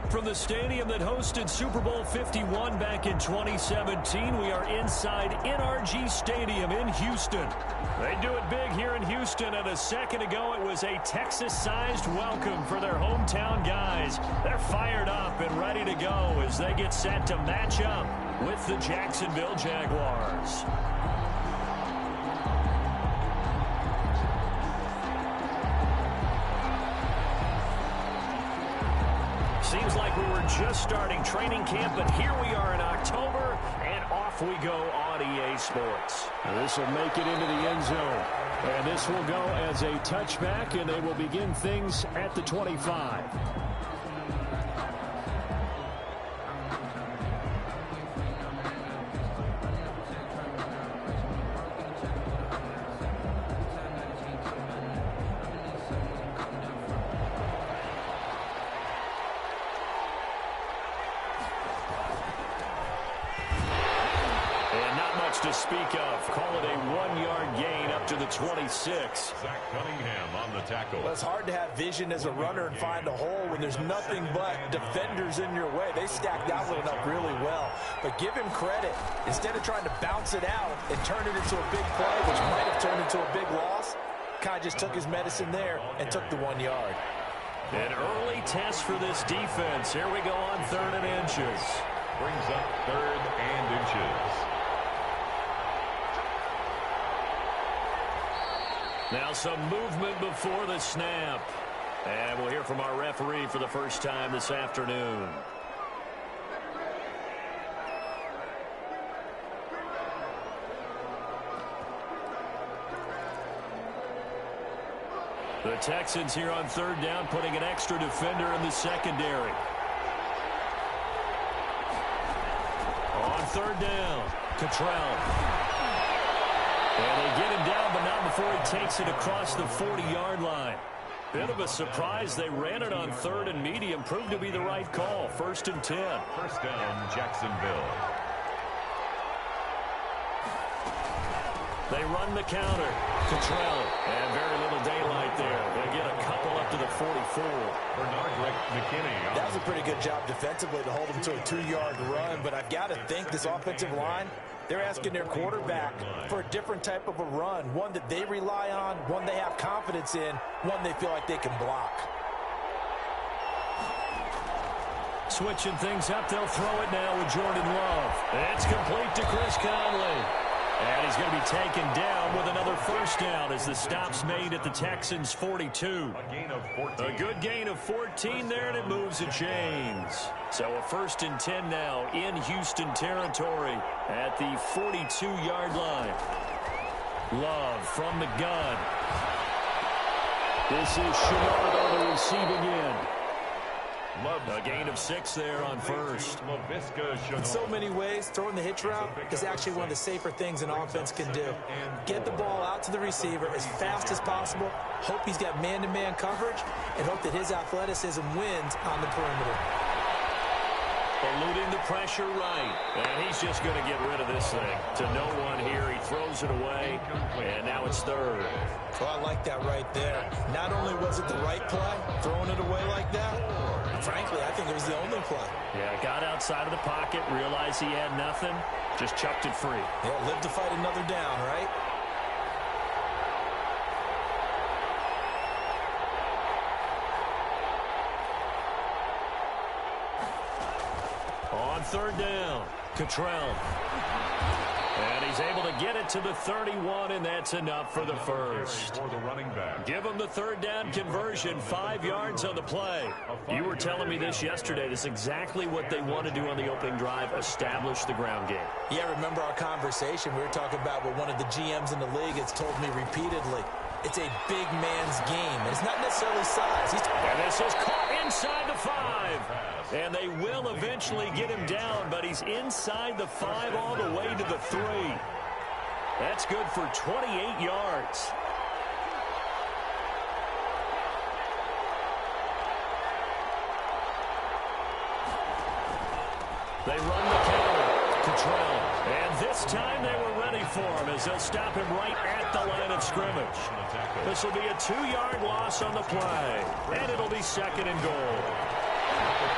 From the stadium that hosted Super Bowl 51 back in 2017, we are inside NRG Stadium in Houston. They do it big here in Houston, and a second ago it was a Texas-sized welcome for their hometown guys. They're fired up and ready to go as they get set to match up with the Jacksonville Jaguars. Seems like we were just starting training camp, but here we are in October, and off we go on EA Sports. This will make it into the end zone, and this will go as a touchback, and they will begin things at the 25. To speak of. Call it a 1-yard gain up to the 26. Zach Cunningham on the tackle. Well, it's hard to have vision as a runner and find a hole when there's nothing but defenders in your way. They stacked that one up really well. But give him credit. Instead of trying to bounce it out and turn it into a big play, which might have turned into a big loss, Kai just took his medicine there and took the 1 yard. An early test for this defense. Here we go on 3rd and inches. Brings up 3rd and inches. Now some movement before the snap. And we'll hear from our referee for the first time this afternoon. The Texans here on 3rd down, putting an extra defender in the secondary. On 3rd down, Cottrell. And they get him down, but not before he takes it across the 40-yard line. Bit of a surprise. They ran it on 3rd and medium. Proved to be the right call. 1st and 10. First down, Jacksonville. They run the counter. Cottrell. And very little daylight there. They get a couple up to the 44. Bernard McKinney. That was a pretty good job defensively to hold him to a 2-yard run, but I've got to think this offensive line, they're asking their quarterback for a different type of a run, one that they rely on, one they have confidence in, one they feel like they can block. Switching things up, they'll throw it now with Jordan Love. It's complete to Chris Conley. And he's going to be taken down with another first down as the stop's made at the Texans' 42. A gain of 14. A good gain of 14 there, and it moves the chains. So a 1st and 10 now in Houston territory at the 42-yard line. Love from the gun. This is Chenard on the receiving end. A gain of 6 there on 1st. In so many ways, throwing the hitch route is actually one of the safer things an offense can do. Get the ball out to the receiver as fast as possible, hope he's got man-to-man coverage, and hope that his athleticism wins on the perimeter. Eluding the pressure right. And he's just going to get rid of this thing. To no one here. He throws it away. And now it's 3rd. Well, I like that right there. Not only was it the right play, throwing it away like that, frankly, I think it was the only play. Yeah, got outside of the pocket, realized he had nothing, just chucked it free. Yeah, live to fight another down, right? On 3rd down, Cottrell. And he's able to get it to the 31, and that's enough for the first. For the running back. Give him the 3rd down conversion, 5 yards on the play. You were telling me this yesterday. This is exactly what they want to do on the opening drive, establish the ground game. Yeah, remember our conversation. We were talking about what one of the GMs in the league has told me repeatedly. It's a big man's game. It's not necessarily size. And this is caught inside the 5. And they will eventually get him down, but he's inside the 5 all the way to the 3. That's good for 28 yards. They run the counter. Cottrell. And this time they were ready for him as they'll stop him right at the line of scrimmage. This will be a 2-yard loss on the play. And it'll be 2nd and goal.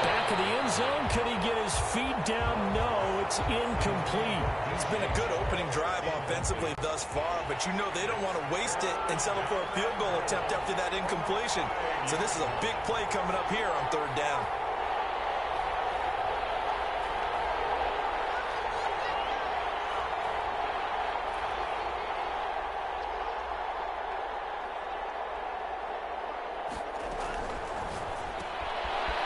Back of the end zone. Could he get his feet down? No, it's incomplete. It's been a good opening drive offensively thus far, but you know they don't want to waste it and settle for a field goal attempt after that incompletion. So this is a big play coming up here on third down.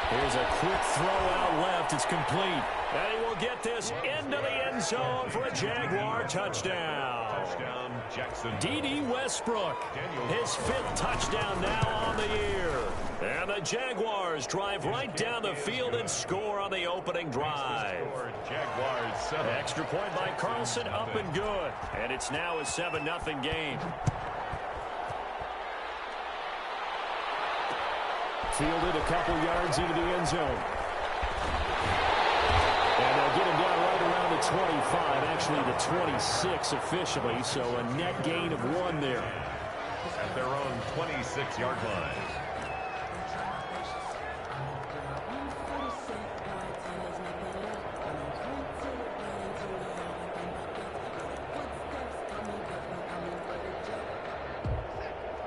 Here's a quick throw out left. It's complete. And he will get this into the end zone for a Jaguar touchdown. Touchdown, Jackson. D.D. Westbrook, his 5th touchdown now on the year. And the Jaguars drive right down the field and score on the opening drive. Jaguars 7. Extra point by Carlson, up and good. And it's now a 7-0 game. Fielded a couple yards into the end zone. And they'll get him down right around the 25, actually the 26 officially, so a net gain of 1 there. At their own 26-yard line.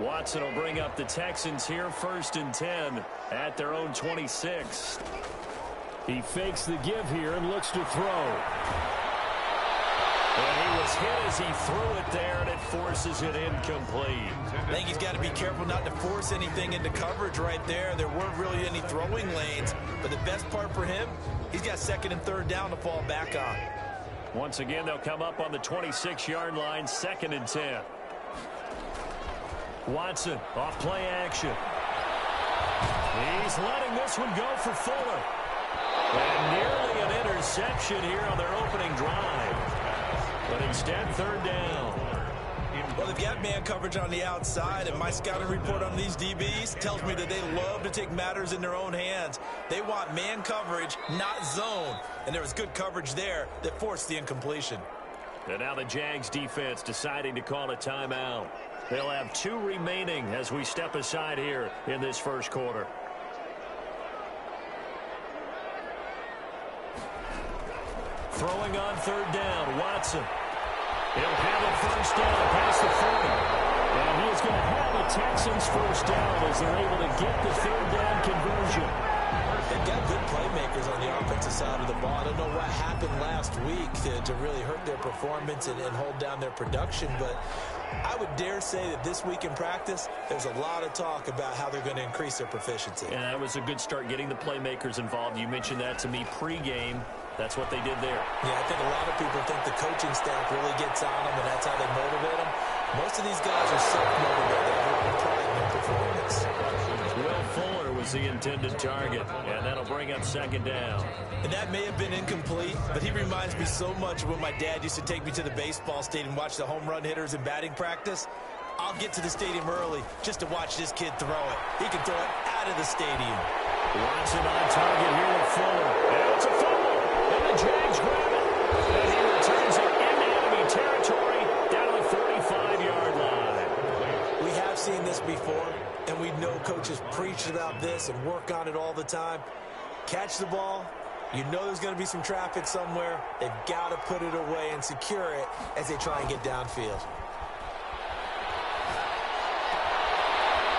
Watson will bring up the Texans here, 1st and 10 at their own 26. He fakes the give here and looks to throw. And he was hit as he threw it there, and it forces it incomplete. I think he's got to be careful not to force anything into coverage right there. There weren't really any throwing lanes, but the best part for him, he's got 2nd and 3rd down to fall back on. Once again, they'll come up on the 26-yard line, 2nd and 10. Watson off play action. He's letting this one go for Fuller. And nearly an interception here on their opening drive. But instead, 3rd down. Well, they've got man coverage on the outside, and my scouting report on these DBs tells me that they love to take matters in their own hands. They want man coverage, not zone. And there was good coverage there that forced the incompletion. And now the Jags defense deciding to call a timeout. They'll have 2 remaining as we step aside here in this first quarter. Throwing on 3rd down, Watson. He'll have a 1st down past the 40. And he is going to have a Texans 1st down as they're able to get the 3rd down conversion. They've got good playmakers on the offensive side of the ball. I don't know what happened last week to really hurt their performance and hold down their production, but I would dare say that this week in practice, there's a lot of talk about how they're going to increase their proficiency. And that was a good start getting the playmakers involved. You mentioned that to me pregame. That's what they did there. Yeah, I think a lot of people think the coaching staff really gets on them, and that's how they motivate them. Most of these guys are self-motivated. They have a lot of pride in their performance. Will Fuller was the intended target, and that'll bring up 2nd down. And that may have been incomplete, but he reminds me so much of when my dad used to take me to the baseball stadium and watch the home run hitters in batting practice. I'll get to the stadium early just to watch this kid throw it. He can throw it out of the stadium. Watson on target here with Fuller. And it's a fumble. And the Jags grab it. And he returns it into enemy territory down the 45-yard line. We have seen this before, and we know coaches preach about this and work on it all the time. Catch the ball. You know there's going to be some traffic somewhere. They've got to put it away and secure it as they try and get downfield.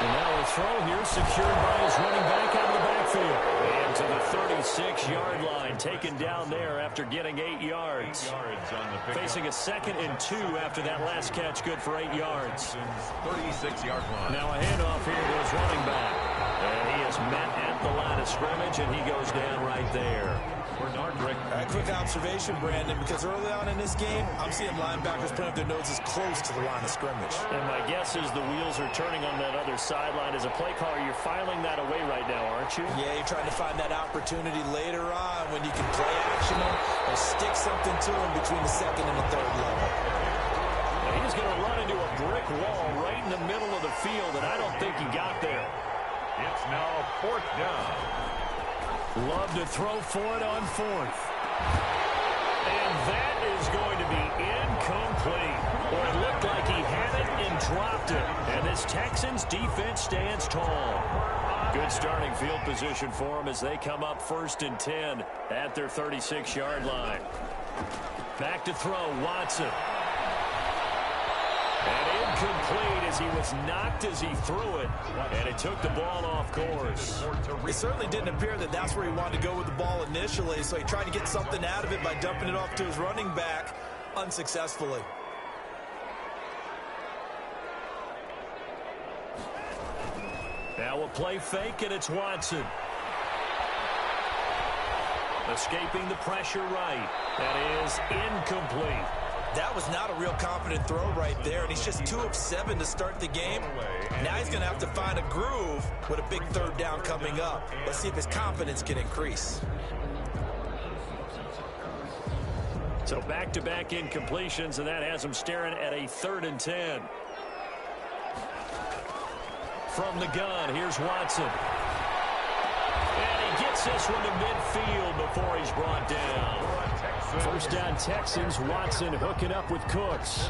And now a throw here secured by his running back out of the backfield. And to the 36-yard line, taken down there after getting 8 yards. 8 yards on the pick. Facing a 2nd and 2 after that last catch, good for 8 yards. 36-yard line. Now a handoff here to his running back. And he is met at the line of scrimmage, and he goes down right there. A quick observation, Brandon, because early on in this game, I'm seeing linebackers putting up their noses close to the line of scrimmage. And my guess is the wheels are turning on that other sideline. As a play caller, you're filing that away right now, aren't you? Yeah, you're trying to find that opportunity later on when you can play action them or stick something to them between the 2nd and the 3rd level. Now he's going to run into a brick wall right in the middle of the field, and I don't think he got there. It's now 4th down. Love to throw for it on 4th. And that is going to be incomplete. Well, it looked like he had it and dropped it. And this Texans defense stands tall. Good starting field position for them as they come up 1st and 10 at their 36-yard line. Back to throw, Watson. And incomplete as he was knocked as he threw it, and it took the ball off course. It certainly didn't appear that that's where he wanted to go with the ball initially, so he tried to get something out of it by dumping it off to his running back unsuccessfully. Now a play fake, and it's Watson. Escaping the pressure right. That is incomplete. That was not a real confident throw right there, and he's just 2 of 7 to start the game. Now he's going to have to find a groove with a big 3rd down coming up. Let's see if his confidence can increase. So back-to-back incompletions, and that has him staring at a 3rd and 10. From the gun, here's Watson. And he gets this one to midfield before he's brought down. 1st down Texans, Watson hooking up with Cooks.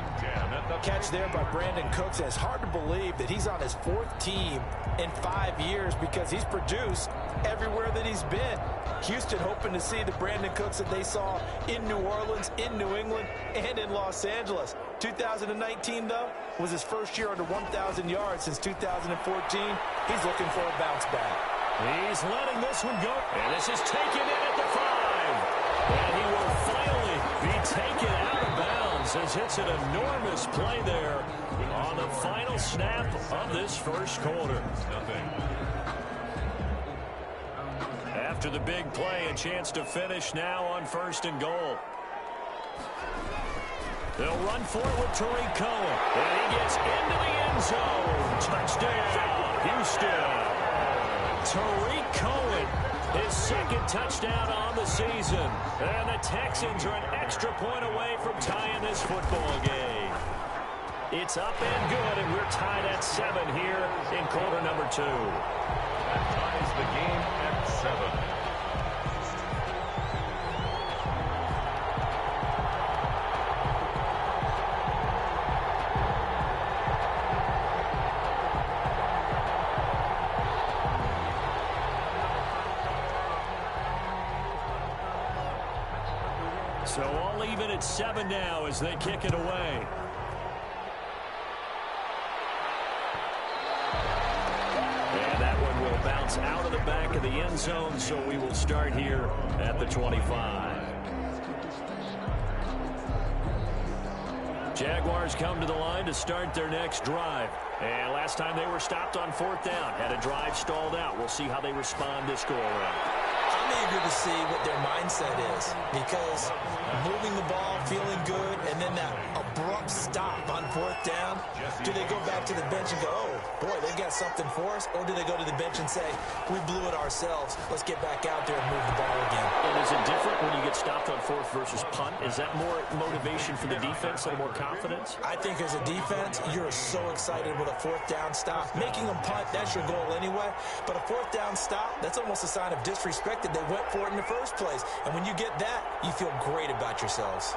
Catch there by Brandon Cooks. And it's hard to believe that he's on his 4th team in 5 years because he's produced everywhere that he's been. Houston hoping to see the Brandon Cooks that they saw in New Orleans, in New England, and in Los Angeles. 2019, though, was his first year under 1,000 yards since 2014. He's looking for a bounce back. He's letting this one go, and this is taken in at the 5. And he will finally be taken out of bounds as it's an enormous play there on the final snap of this first quarter. After the big play, a chance to finish now on 1st and goal. They'll run for it with Tariq Cohen. And he gets into the end zone. Touchdown, Houston. Tariq Cohen, his 2nd touchdown on the season. And the Texans are an extra point away from tying this football game. It's up and good, and we're tied at 7 here in quarter number 2. That ties the game at 7. So all even at 7 now as they kick it away. And that one will bounce out of the back of the end zone, so we will start here at the 25. Jaguars come to the line to start their next drive. And last time they were stopped on 4th down, had a drive stalled out. We'll see how they respond this go-around. I'm eager to see what their mindset is because moving the ball, feeling good, and then that abrupt stop on 4th down, do they go back to the bench and go, oh, boy, they've got something for us? Or do they go to the bench and say, we blew it ourselves, let's get back out there and move the ball again? And is it different when you get stopped on 4th versus punt? Is that more motivation for the defense and more confidence? I think as a defense, you're so excited with a 4th down stop. Making them punt, that's your goal anyway. But a 4th down stop, that's almost a sign of disrespect that they went for it in the first place. And when you get that, you feel great about yourselves.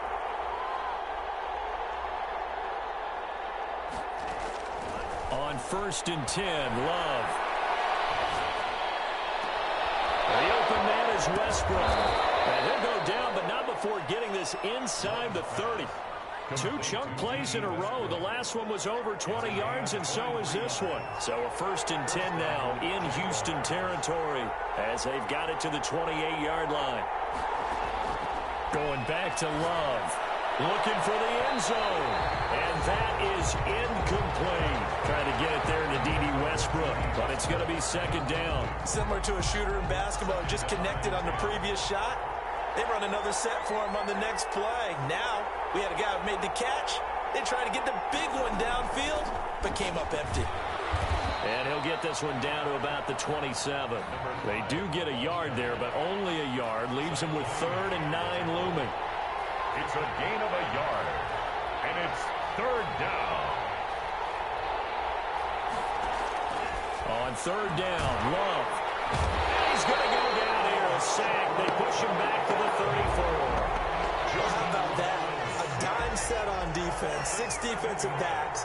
On 1st and 10, Love. The open man is Westbrook. And he'll go down, but not before getting this inside the 30. 2 chunk plays in a row. The last one was over 20 yards, and so is this one. So a 1st and 10 now in Houston territory as they've got it to the 28-yard line. Going back to Love. Looking for the end zone. And that is incomplete. Trying to get it there to D.D. Westbrook, but it's going to be 2nd down. Similar to a shooter in basketball, just connected on the previous shot. They run another set for him on the next play. Now, we had a guy who made the catch. They tried to get the big one downfield, but came up empty. And he'll get this one down to about the 27. They do get a yard there, but only a yard. Leaves them with 3rd and 9 looming. It's a gain of a yard, and it's 3rd down. On 3rd down, Love. And he's going to go down here, a sack. They push him back to the 34. How about that? A dime set on defense, 6 defensive backs.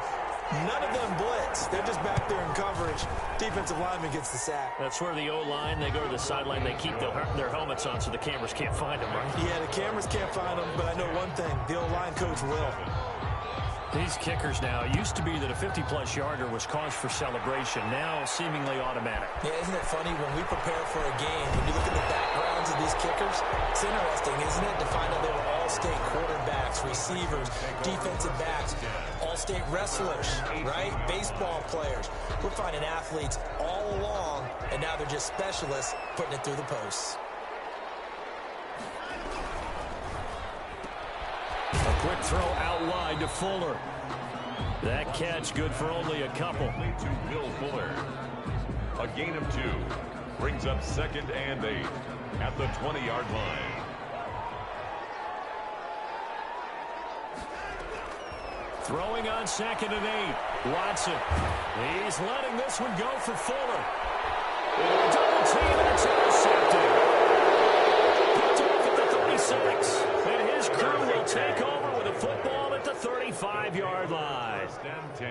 None of them blitz. They're just back there in coverage. Defensive lineman gets the sack. That's where the O-line, they go to the sideline, they keep their helmets on so the cameras can't find them, right? Yeah, the cameras can't find them, but I know one thing. The O-line coach will. These kickers now, it used to be that a 50-plus yarder was cause for celebration. Now, seemingly automatic. Yeah, isn't it funny when we prepare for a game, when you look at the backgrounds of these kickers, it's interesting, isn't it, to find out they were all-state quarterbacks, receivers, defensive backs, all-state wrestlers, right? Baseball players. We're finding athletes all along, and now they're just specialists putting it through the posts. A quick throw out wide to Fuller. That catch good for only a couple. To Will Fuller. A gain of 2. Brings up 2nd and 8 at the 20-yard line. Throwing on 2nd and 8. Watson. He's letting this one go for Fuller. Double team, and it's intercepted. Picked off at the 36. And his crew will take over with a football at the 35-yard line. 10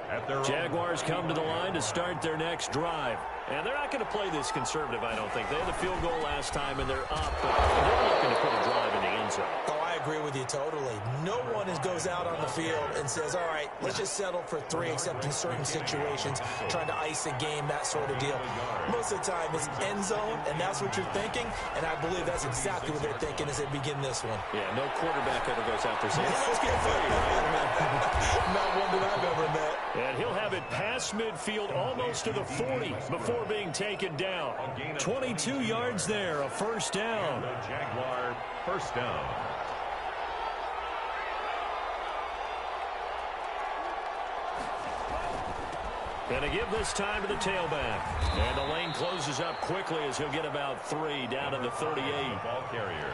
at their Jaguars come to the line to start their next drive. And they're not going to play this conservative, I don't think. They had the field goal last time, and they're up. But they're looking to put a drive in the end zone. Oh, I agree with you totally. No one goes out on the field and says, all right, let's just settle for 3, except in certain situations, trying to ice a game, that sort of deal. Most of the time, it's end zone, and that's what you're thinking. And I believe that's exactly what they're thinking as they begin this one. Yeah, no quarterback ever goes out there saying, let's get 30. Not one that I've ever met. And he'll have it past midfield almost to the 40 before being taken down. 22 yards there, a first down. The Jaguar first down. And to give this time to the tailback. And the lane closes up quickly as he'll get about 3 down to the 38. Ball carrier.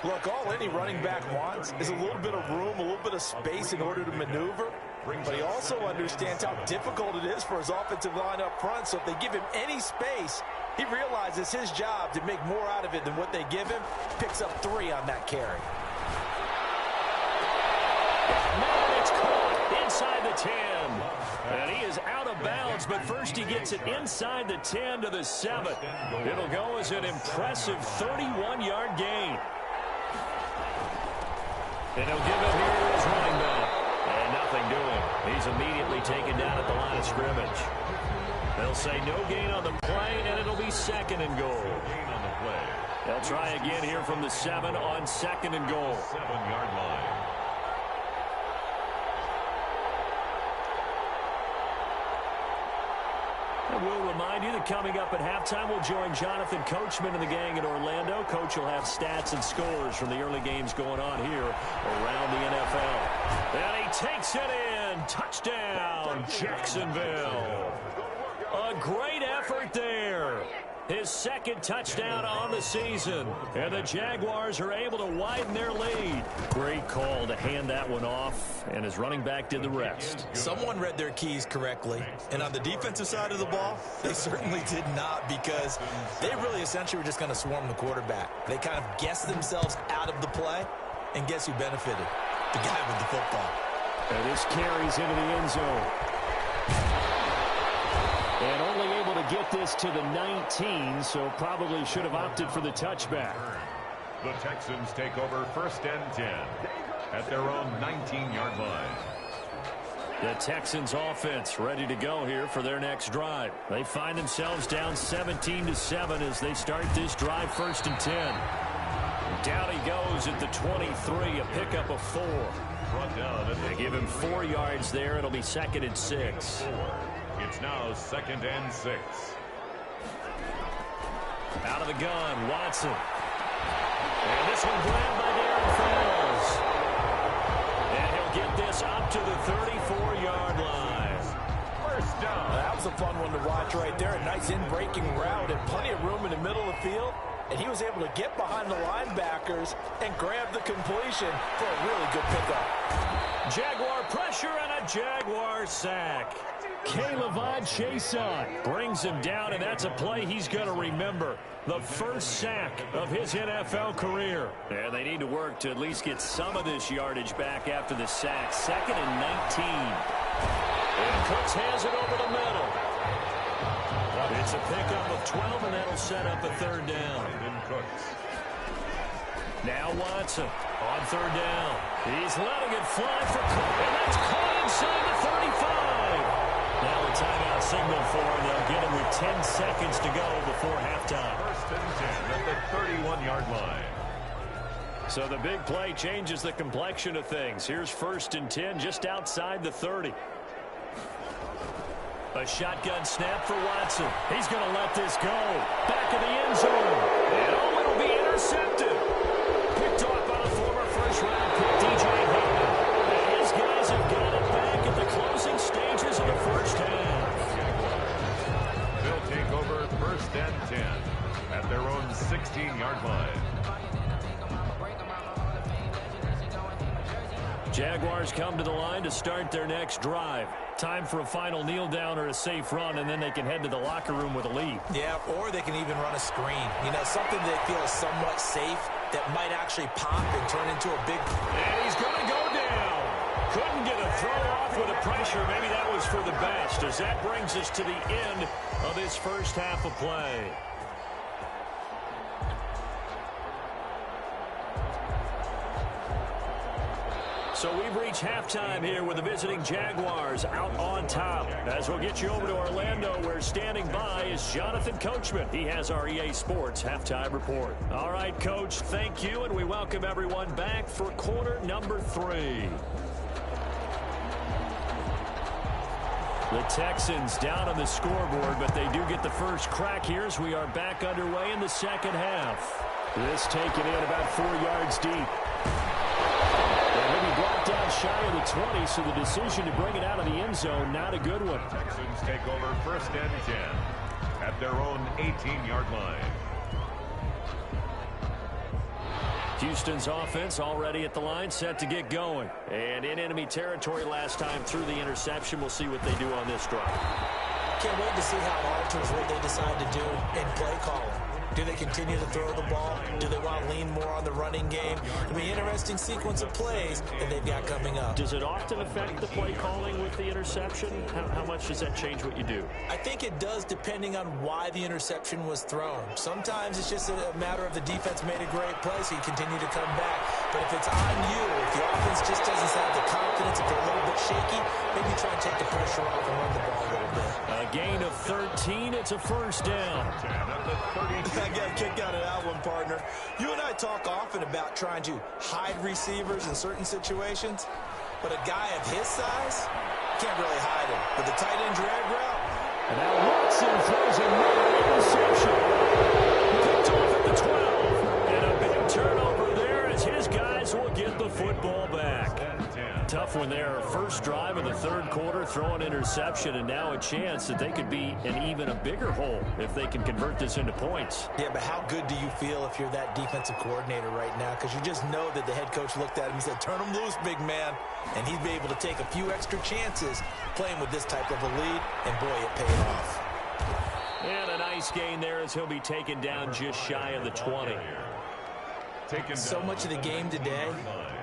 Look, all any running back wants is a little bit of room, a little bit of space in order to maneuver. But he also understands how difficult it is for his offensive line up front. So if they give him any space, he realizes his job to make more out of it than what they give him. Picks up 3 on that carry. Man, it's caught inside the 10. And he is out of bounds, but first he gets it inside the 10 to the 7. It'll go as an impressive 31-yard gain. And he'll give it here to his running back. And nothing doing. He's immediately taken down at the line of scrimmage. They'll say no gain on the play, and it'll be 2nd and goal. Gain on the play. They'll try again here from the 7 on 2nd and goal. 7-yard line. And we'll remind you that coming up at halftime, we'll join Jonathan Coachman and the gang in Orlando. Coach will have stats and scores from the early games going on here around the NFL. And he takes it in. Touchdown, Jacksonville. A great effort there. His 2nd touchdown on the season. And the Jaguars are able to widen their lead. Great call to hand that one off, and his running back did the rest. Someone read their keys correctly. And on the defensive side of the ball, they certainly did not, because they really essentially were just going to swarm the quarterback. They kind of guessed themselves out of the play, and guess who benefited? The guy with the football. And this carries into the end zone. And only able to get this to the 19, so probably should have opted for the touchback. The Texans take over 1st and 10 at their own 19-yard line. The Texans offense ready to go here for their next drive. They find themselves down 17-7 as they start this drive 1st and 10. Down he goes at the 23, a pickup of 4. They give him 4 yards there. It'll be 2nd and 6. It's now 2nd and 6. Out of the gun, Watson. And this one grabbed by Darren Fells. And he'll get this up to the 34-yard line. First down. That was a fun one to watch right there. A nice in-breaking route and plenty of room in the middle of the field. And he was able to get behind the linebackers and grab the completion for a really good pickup. Jaguar pressure and a Jaguar sack. K'Lavon Chaisson brings him down, and that's a play he's going to remember. The first sack of his NFL career. And they need to work to at least get some of this yardage back after the sack. 2nd and 19. And Cooks has it over the middle. It's a pickup of 12, and that'll set up a third down. Now Watson on third down. He's letting it fly for Cook, and that's caught inside the 35. Now a timeout signal for him. They'll get him with 10 seconds to go before halftime. First and 10 at the 31-yard line. So the big play changes the complexion of things. Here's first and 10 just outside the 30. A shotgun snap for Watson. He's going to let this go. Back in the end zone. And oh, it'll be intercepted. Picked off by the former first-round pick, DJ Hayden. And his guys have got it back at the closing stages of the first half. They'll take over first and 10 at their own 16-yard line. Jaguars come to the line to start their next drive. Time for a final kneel down or a safe run, and then they can head to the locker room with a lead. Yeah, or they can even run a screen. You know, something they feel is somewhat safe that might actually pop and turn into a big... And he's going to go down. Couldn't get a throw off with the pressure. Maybe that was for the best, as that brings us to the end of this first half of play. So we've reached halftime here with the visiting Jaguars out on top. As we'll get you over to Orlando, where standing by is Jonathan Coachman. He has our EA Sports halftime report. All right, Coach, thank you, and we welcome everyone back for quarter number 3. The Texans down on the scoreboard, but they do get the first crack here as we are back underway in the second half. This taken in about 4 yards deep. Brought down shy of the 20, so the decision to bring it out of the end zone, not a good one. Texans take over first and 10 at their own 18-yard line. Houston's offense already at the line, set to get going. And in enemy territory last time through the interception. We'll see what they do on this drive. Can't wait to see how alters what they decide to do in play calling. Do they continue to throw the ball? Do they want to lean more on the running game? It'll be an interesting sequence of plays that they've got coming up. Does it often affect the play calling with the interception? How much does that change what you do? I think it does, depending on why the interception was thrown. Sometimes it's just a matter of the defense made a great play, so you continue to come back. But if it's on you, if the offense just doesn't have the confidence, if they're a little bit shaky, maybe try and take the pressure off and run the ball a little bit. A gain of 13. It's a first down. I got a kick out of that one, partner. You and I talk often about trying to hide receivers in certain situations, but a guy of his size can't really hide him. With the tight end drag route. And now Watson throws another interception. Picked off at the 12. And a big turnover there as his guys will get the football back. Tough one there. First drive of the third quarter, throw an interception, and now a chance that they could be in even a bigger hole if they can convert this into points. Yeah, but how good do you feel if you're that defensive coordinator right now? Because you just know that the head coach looked at him and said, turn him loose, big man. And he'd be able to take a few extra chances playing with this type of a lead, and boy, it paid off. And a nice gain there as he'll be taken down just shy of the 20. So much of the game today,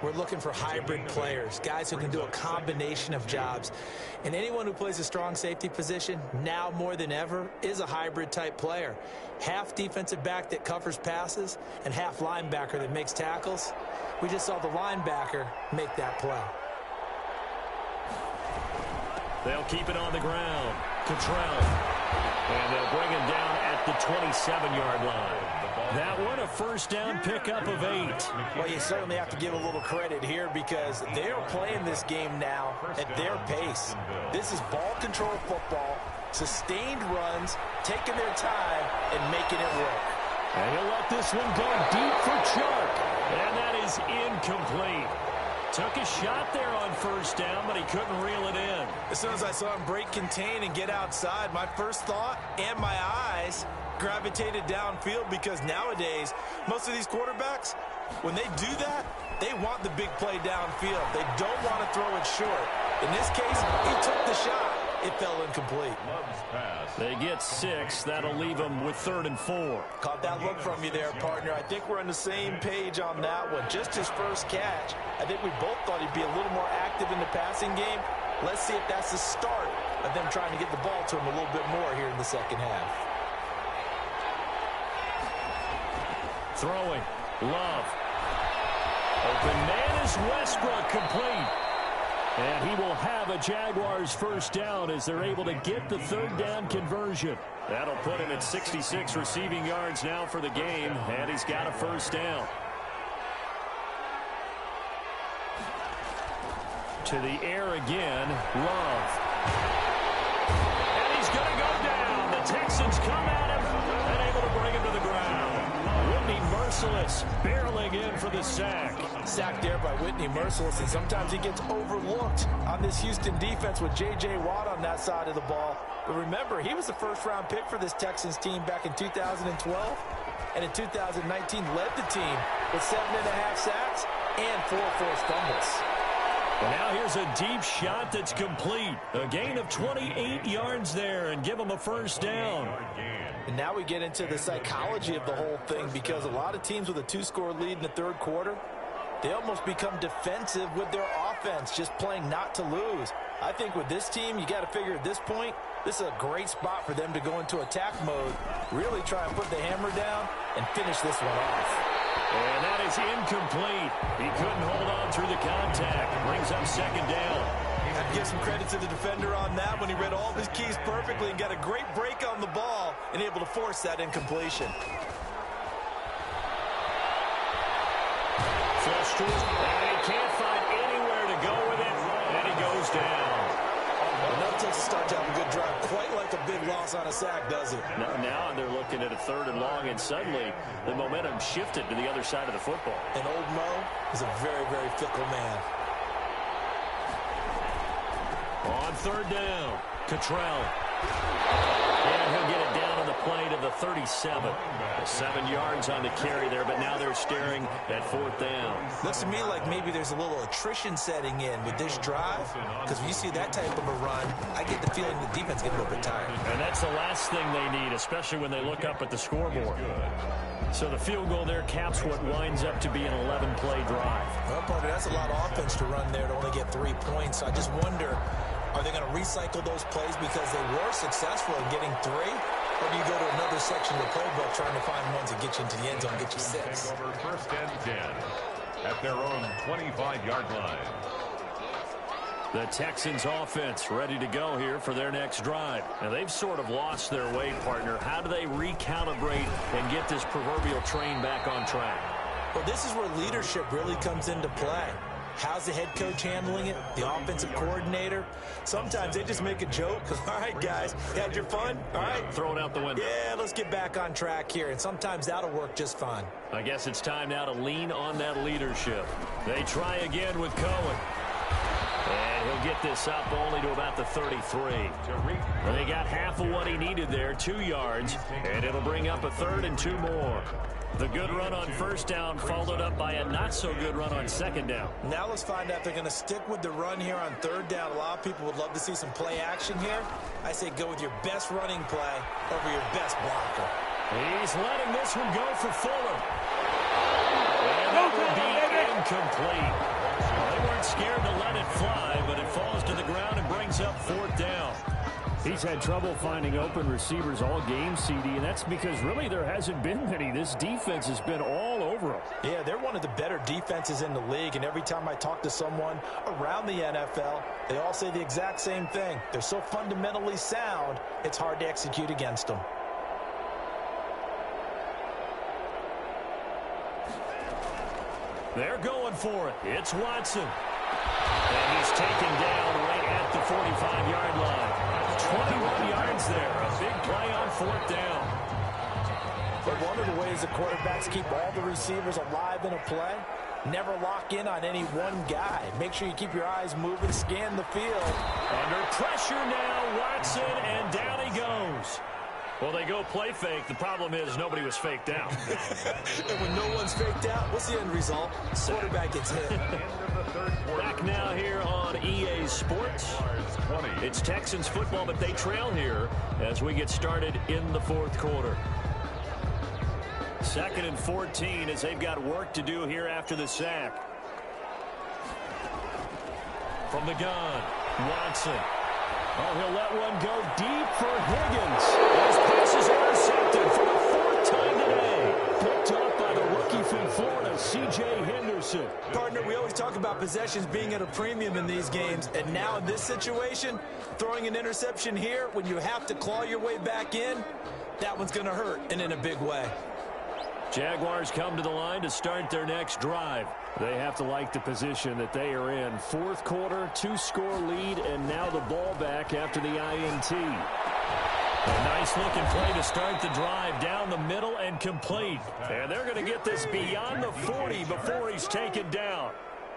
we're looking for hybrid players, guys who can do a combination of jobs. And anyone who plays a strong safety position, now more than ever, is a hybrid type player. Half defensive back that covers passes and half linebacker that makes tackles. We just saw the linebacker make that play. They'll keep it on the ground. Cottrell. And they'll bring him down at the 27-yard line. That one, a first down pickup of 8. Well, you certainly have to give a little credit here because they're playing this game now at their pace. This is ball control football, sustained runs, taking their time, and making it work. And he'll let this one go deep for Chuck. And that is incomplete. Took a shot there on first down, but he couldn't reel it in. As soon as I saw him break contain and get outside, my first thought and my eyes gravitated downfield because nowadays, most of these quarterbacks, when they do that, they want the big play downfield. They don't want to throw it short. In this case, he took the shot. It fell incomplete. They get 6. That'll leave them with 3rd and 4. Caught that look from you there, partner. I think we're on the same page on that one. Just his first catch. I think we both thought he'd be a little more active in the passing game. Let's see if that's the start of them trying to get the ball to him a little bit more here in the second half. Throwing. Love. Open man is Westbrook, complete. And he will have a Jaguars first down as they're able to get the third down conversion. That'll put him at 66 receiving yards now for the game, and he's got a first down. To the air again, Love. And he's going to go down. The Texans come at him and able to bring him to the ground. Whitney Merciless barreling in for the sack. Sacked there by Whitney Merciless, and sometimes he gets overlooked on this Houston defense with J.J. Watt on that side of the ball. But remember, he was the first-round pick for this Texans team back in 2012, and in 2019 led the team with 7.5 sacks and 4 forced fumbles. And now here's a deep shot that's complete. A gain of 28 yards there and give him a first down. And now we get into the psychology of the whole thing, because a lot of teams with a 2-score lead in the third quarter, they almost become defensive with their offense, just playing not to lose. I think with this team, you got to figure at this point, this is a great spot for them to go into attack mode, really try and put the hammer down and finish this one off. And that is incomplete. He couldn't hold on through the contact. Brings up second down. I'd give some credit to the defender on that when he read all of his keys perfectly and got a great break on the ball and able to force that incompletion. And he can't find anywhere to go with it, and he goes down. Enough takes to start to have a good drive. Quite like a big loss on a sack, does it? Now they're looking at a 3rd and long, and suddenly the momentum shifted to the other side of the football. And old Mo is a very, very fickle man. On 3rd down, Cottrell. And he'll get it down on the play to the 37. 7 yards on the carry there, but now they're staring at 4th down. Looks to me like maybe there's a little attrition setting in with this drive, because when you see that type of a run, I get the feeling the defense gets a little bit tired. And that's the last thing they need, especially when they look up at the scoreboard. So the field goal there caps what winds up to be an 11-play drive. Well, partner, that's a lot of offense to run there to only get 3 points. So I just wonder, are they going to recycle those plays because they were successful in getting 3? Or do you go to another section of the playbook trying to find ones that get you into the end zone and get you 6? Over 1st and 10 at their own 25-yard line. The Texans offense ready to go here for their next drive. Now, they've sort of lost their way, partner. How do they recalibrate and get this proverbial train back on track? Well, this is where leadership really comes into play. How's the head coach handling it? The offensive coordinator? Sometimes they just make a joke. All right, guys, had your fun? All right. Throw it out the window. Yeah, let's get back on track here. And sometimes that'll work just fine. I guess it's time now to lean on that leadership. They try again with Cohen. And he'll get this up only to about the 33. And they got half of what he needed there, 2 yards. And it'll bring up a 3rd and 2 more. The good run on 1st down followed up by a not-so-good run on 2nd down. Now let's find out if they're going to stick with the run here on 3rd down. A lot of people would love to see some play action here. I say go with your best running play over your best blocker. He's letting this one go for Fuller. And that will be incomplete. They weren't scared to let it fly, but it falls to the ground and brings up 4th down. He's had trouble finding open receivers all game, CD, and that's because really there hasn't been many. This defense has been all over him. Yeah, they're one of the better defenses in the league, and every time I talk to someone around the NFL, they all say the exact same thing. They're so fundamentally sound, it's hard to execute against them. They're going for it. It's Watson. And he's taken down right at the 45-yard line. 21 yards there. A big play on 4th down. But one of the ways the quarterbacks keep all the receivers alive in a play, never lock in on any one guy. Make sure you keep your eyes moving, scan the field. Under pressure now, Watson, and down he goes. Well, they go play fake. The problem is nobody was faked out. And when no one's faked out, what's the end result? Quarterback gets hit. Back now here on EA Sports. It's Texans football, but they trail here as we get started in the 4th quarter. 2nd and 14 as they've got work to do here after the sack. From the gun, Watson. Oh, he'll let one go deep for Higgins. His pass is intercepted for the fourth time today. Picked up by the rookie from Florida, C.J. Henderson. Partner, we always talk about possessions being at a premium in these games, and now in this situation, throwing an interception here when you have to claw your way back in, that one's going to hurt, and in a big way. Jaguars come to the line to start their next drive. They have to like the position that they are in. Fourth quarter, 2-score lead, and now the ball back after the INT. A nice-looking play to start the drive down the middle and complete. And they're going to get this beyond the 40 before he's taken down.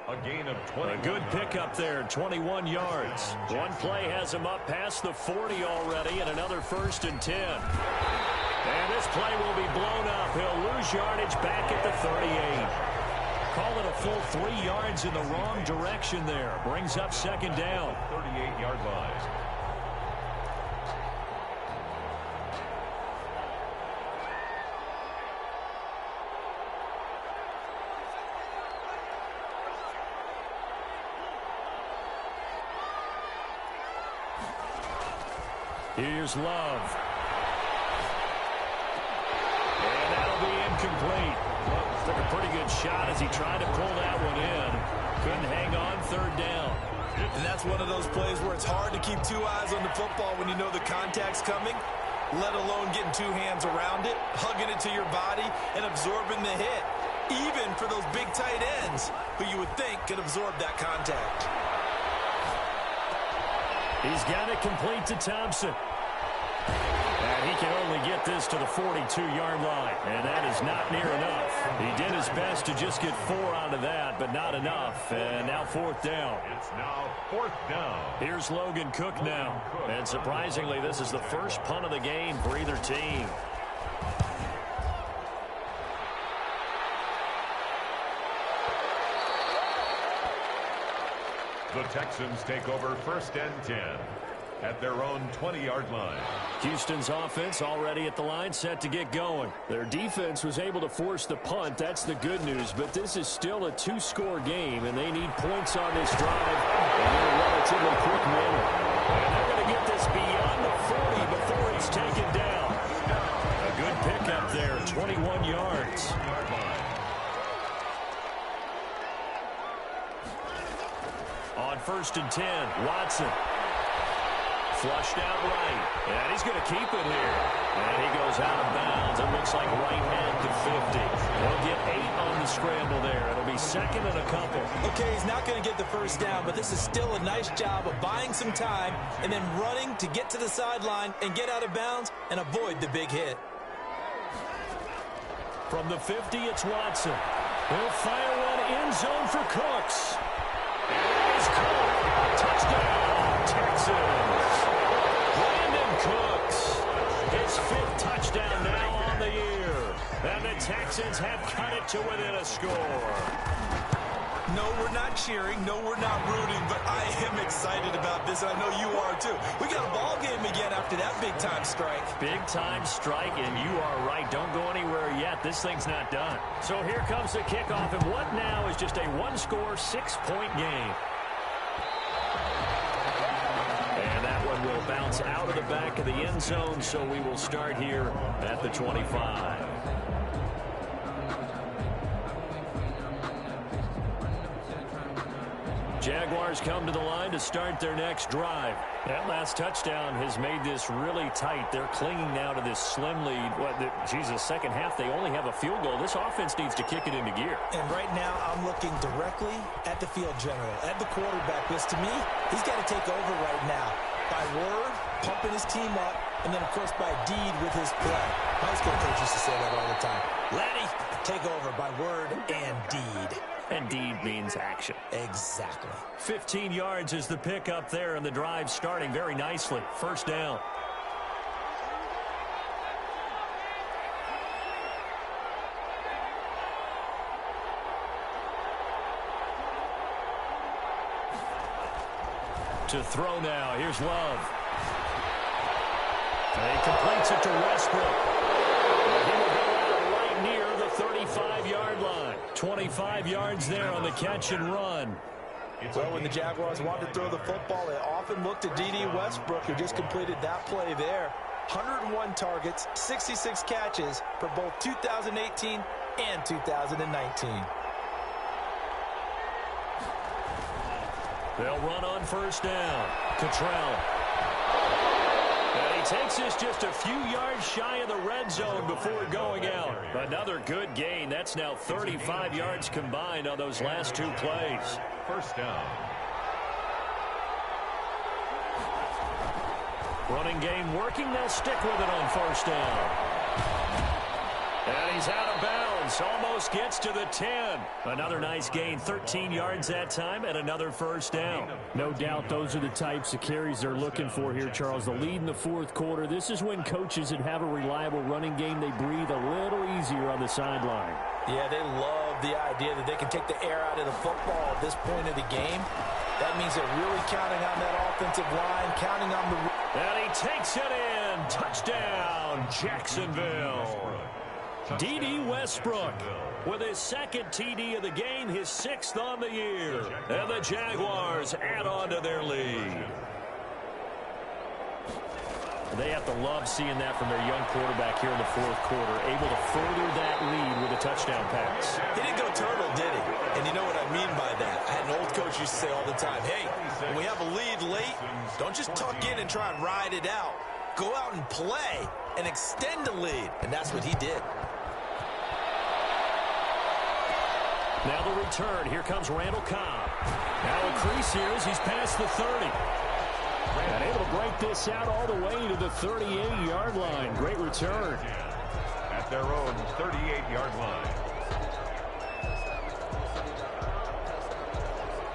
A gain of 20. A good pickup there, 21 yards. One play has him up past the 40 already, and another 1st and 10. And this play will be blown up. He'll lose yardage back at the 38. Call it a full 3 yards in the wrong direction there. Brings up 2nd down. 38-yard line. Here's Love. And that'll be incomplete. Took a pretty good shot as he tried to pull that one in. Couldn't hang on, 3rd down. And that's one of those plays where it's hard to keep 2 eyes on the football when you know the contact's coming, let alone getting 2 hands around it, hugging it to your body, and absorbing the hit. Even for those big tight ends who you would think could absorb that contact. He's got it complete to Thompson. And he can only get this to the 42-yard line. And that is not near enough. He did his best to just get 4 out of that, but not enough. And now 4th down. It's now 4th down. Here's Logan Cook now. And surprisingly, this is the first punt of the game for either team. The Texans take over 1st and 10 at their own 20-yard line. Houston's offense already at the line, set to get going. Their defense was able to force the punt. That's the good news, but this is still a 2-score game, and they need points on this drive in a relatively quick manner. And they're going to get this beyond the 40 before he's taken down. A good pickup there, 21 yards. On 1st and 10, Watson. Flushed out right. And he's going to keep it here. And he goes out of bounds. It looks like right at the 50. They'll get 8 on the scramble there. It'll be 2nd and a couple. Okay, he's not going to get the 1st down, but this is still a nice job of buying some time and then running to get to the sideline and get out of bounds and avoid the big hit. From the 50, it's Watson. He'll fire one end zone for Cooks. And he's caught. Touchdown, Texans. Brandon Cooks, his 5th touchdown now on the year. And the Texans have cut it to within a score. No, we're not cheering. No, we're not rooting, but I am excited about this. I know you are too. We got a ball game again after that big-time strike. Big-time strike, and you are right. Don't go anywhere yet. This thing's not done. So here comes the kickoff, and what now is just a 1-score, 6-point game. And that one will bounce out of the back of the end zone, so we will start here at the 25. Jaguars come to the line to start their next drive. That last touchdown has made this really tight. They're clinging now to this slim lead. Second half, they only have a field goal. This offense needs to kick it into gear. And right now, I'm looking directly at the field general, at the quarterback, because to me, he's got to take over right now. By word, pumping his team up, and then, of course, by deed with his play. My high school coach used to say that all the time. Laddie, take over by word and deed. And deed means action. Exactly. 15 yards is the pickup there, and the drive starting very nicely. 1st down. To throw now. Here's Love. And he completes it to Westbrook. And he will go out right near the 35-yard line. 25 yards there on the catch and run. Well, when the Jaguars wanted to throw the football, they often looked to D.D. Westbrook, who just completed that play there. 101 targets, 66 catches for both 2018 and 2019. They'll run on first down. Cottrell. And he takes this just a few yards shy of the red zone before going out. Another good gain. That's now 35 yards combined on those last two plays. First down. Running game working. They'll stick with it on first down. And he's out of bounds. Almost gets to the 10. Another nice gain. 13 yards that time and another first down. No doubt those are the types of carries they're looking for here, Charles. The lead in the fourth quarter. This is when coaches that have a reliable running game, they breathe a little easier on the sideline. Yeah, they love the idea that they can take the air out of the football at this point of the game. That means they're really counting on that offensive line, counting on the... And he takes it in. Touchdown, Jacksonville. D.D. Westbrook with his second TD of the game, his sixth on the year. And the Jaguars add on to their lead. They have to love seeing that from their young quarterback here in the fourth quarter, able to further that lead with a touchdown pass. He didn't go turtle, did he? And you know what I mean by that. I had an old coach used to say all the time, hey, when we have a lead late, don't just tuck in and try and ride it out. Go out and play and extend the lead. And that's what he did. Now the return. Here comes Randall Cobb. Now a crease here as he's past the 30. And able to break this out all the way to the 38-yard line. Great return. At their own 38-yard line.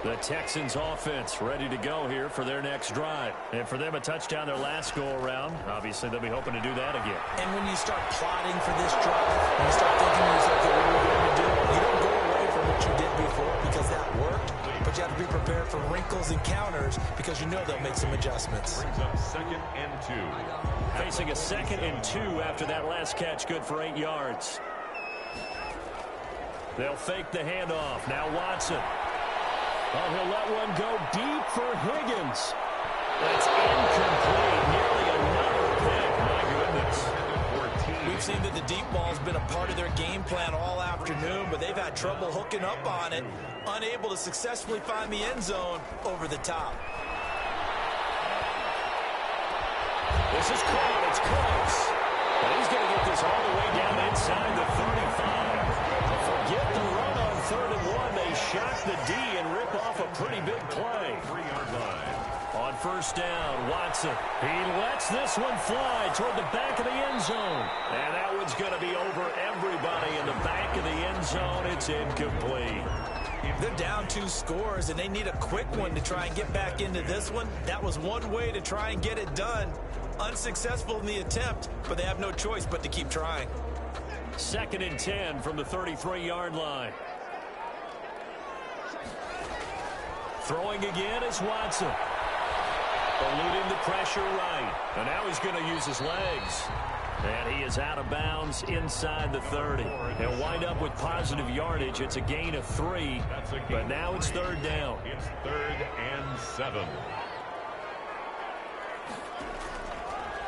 The Texans offense ready to go here for their next drive. And for them, a touchdown their last go-around. Obviously, they'll be hoping to do that again. And when you start plotting for this drive, when you start thinking to yourself, okay, what are we going to do? You don't go away from what you did before because that worked. But you have to be prepared for wrinkles and counters because you know they'll make some adjustments. Brings up 2nd and 2. Facing a 2nd and 2 after that last catch, good for 8 yards. They'll fake the handoff. Now Watson. Oh, he'll let one go deep for Higgins. That's incomplete. Nearly another pick. My goodness. We've seen that the deep ball's been a part of their game plan all afternoon, but they've had trouble hooking up on it, unable to successfully find the end zone over the top. This is caught. It's close. And he's going to get this all the way down inside the 35. Forget the run on 3rd and 1. They shock the D and rip off a pretty big play. 3-yard line. On first down, Watson. He lets this one fly toward the back of the end zone. And that one's going to be over everybody in the back of the end zone. It's incomplete. They're down 2 scores, and they need a quick one to try and get back into this one. That was one way to try and get it done. Unsuccessful in the attempt, but they have no choice but to keep trying. 2nd and 10 from the 33-yard line. Throwing again is Watson. Eluding the pressure right. And now he's going to use his legs. And he is out of bounds inside the 30. He'll wind up with positive yardage. It's a gain of 3. But now it's 3rd down. It's 3rd and 7.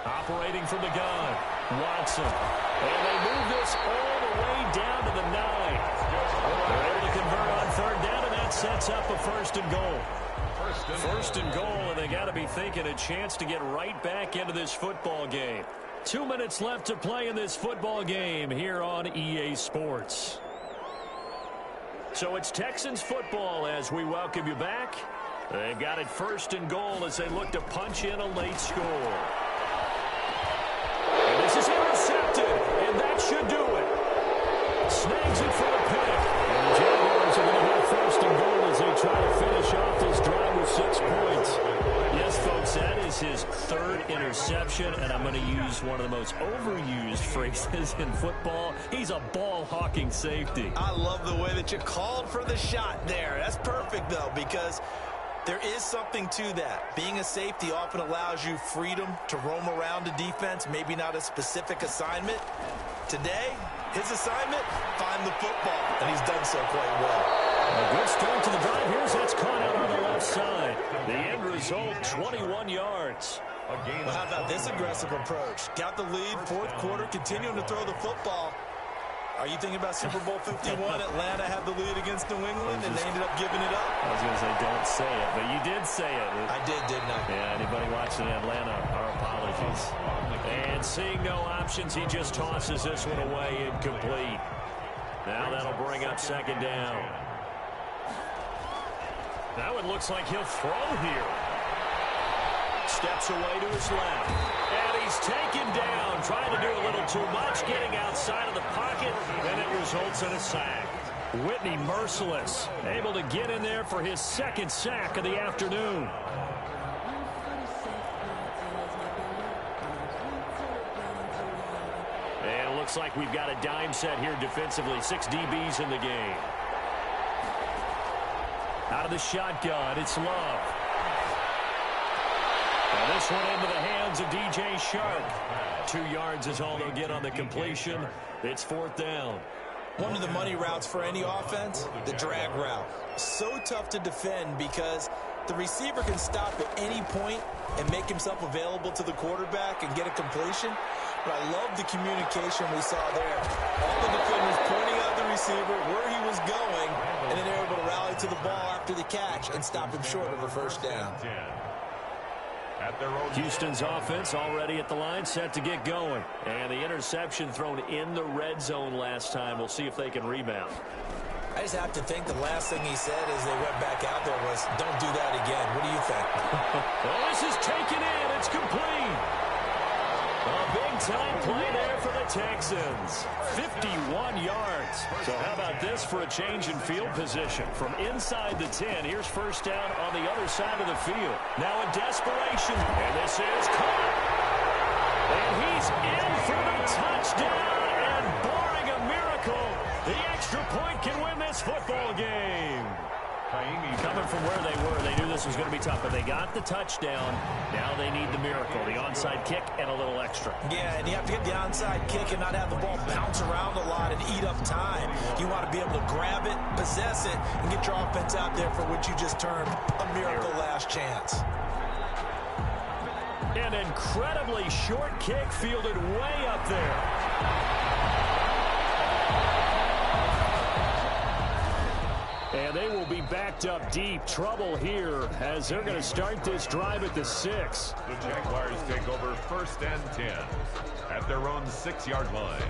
Operating from the gun, Watson. And they move this all the way down to the 9. They're able to convert on 3rd down, and that sets up a 1st and goal. 1st and goal, and they got to be thinking a chance to get right back into this football game. 2 minutes left to play in this football game here on EA Sports. So it's Texans football as we welcome you back. They've got it 1st and goal as they look to punch in a late score. And this is intercepted, and that should do it. Snags it for the pick. And the Jaguars are going to have 1st and goal as they try to finish off this drive with 6 points. Yes, folks, that is his 3rd interception, and I'm going to use one of the most overused phrases in football. He's a ball-hawking safety. I love the way that you called for the shot there. That's perfect, though, because there is something to that. Being a safety often allows you freedom to roam around a defense, maybe not a specific assignment. Today, his assignment, find the football, and he's done so quite well. A good start to the drive. Here's that's caught out on the left side. The end result, 21 yards. Well, how about this aggressive approach? Got the lead, fourth quarter, continuing to throw the football. Are you thinking about Super Bowl 51? Atlanta had the lead against New England, and they ended up giving it up. I was going to say, don't say it, but you did say it. I did, didn't I? Yeah, anybody watching Atlanta, our apologies. And seeing no options, he just tosses this one away, incomplete. Now that'll bring up second down. Now it looks like he'll throw here. Steps away to his left. And he's taken down, trying to do a little too much, getting outside of the pocket, and it results in a sack. Whitney merciless, able to get in there for his second sack of the afternoon. And it looks like we've got a dime set here defensively. 6 DBs in the game. Out of the shotgun, it's Love. And this one into the hands of DJ Shark. 2 yards is all they'll get on the completion. It's fourth down. One of the money routes for any offense, the drag route. So tough to defend because the receiver can stop at any point and make himself available to the quarterback and get a completion. But I love the communication we saw there. All the defenders pointing out the receiver, where he was going, and then they were able to rally to the ball after the catch and stop him short of a first down. Houston's offense already at the line, set to get going. And the interception thrown in the red zone last time. We'll see if they can rebound. I just have to think the last thing he said as they went back out there was, don't do that again. What do you think? Well, this is taken in. It's complete. A big-time play there for the Texans. 51 yards. So how about this for a change in field position? From inside the 10, here's first down on the other side of the field. Now in desperation, and this is caught. And he's in for the touchdown, and barring a miracle, the extra point can win this football game. Coming from where they were, they knew this was going to be tough, but they got the touchdown. Now they need the miracle, the onside kick and a little extra. Yeah, and you have to get the onside kick and not have the ball bounce around a lot and eat up time. You want to be able to grab it, possess it, and get your offense out there for what you just termed a miracle last chance. An incredibly short kick fielded way up there. And they will be backed up deep. Trouble here as they're going to start this drive at the 6. The Jaguars take over first and 10 at their own 6-yard line.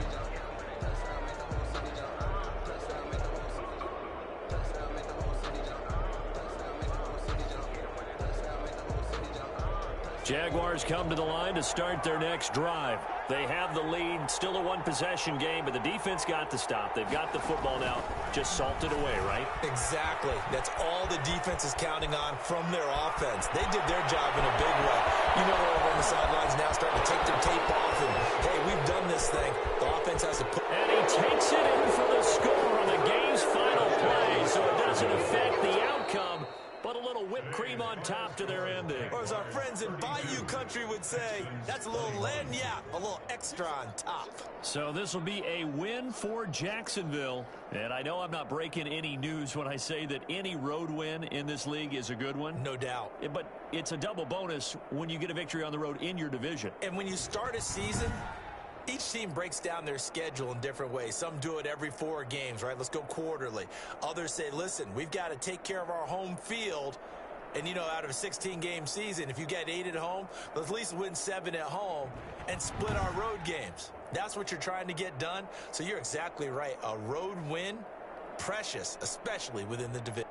Jaguars come to the line to start their next drive. They have the lead, still a one-possession game, but the defense got the stop. They've got the football now, just salted away, right? Exactly. That's all the defense is counting on from their offense. They did their job in a big way. You know they're over on the sidelines now starting to take their tape off, and, hey, we've done this thing. The offense has to put... And he takes it in for the score on the game's final play, so it doesn't affect the outcome. But a little whipped cream on top to their ending. Or as our friends in Bayou Country would say, that's a little lagniappe, a little extra on top. So this will be a win for Jacksonville. And I know I'm not breaking any news when I say that any road win in this league is a good one. No doubt. But it's a double bonus when you get a victory on the road in your division. And when you start a season, each team breaks down their schedule in different ways. Some do it every 4 games, right? Let's go quarterly. Others say, listen, we've got to take care of our home field. And, you know, out of a 16-game season, if you get 8 at home, let's at least win 7 at home and split our road games. That's what you're trying to get done. So you're exactly right. A road win, precious, especially within the division.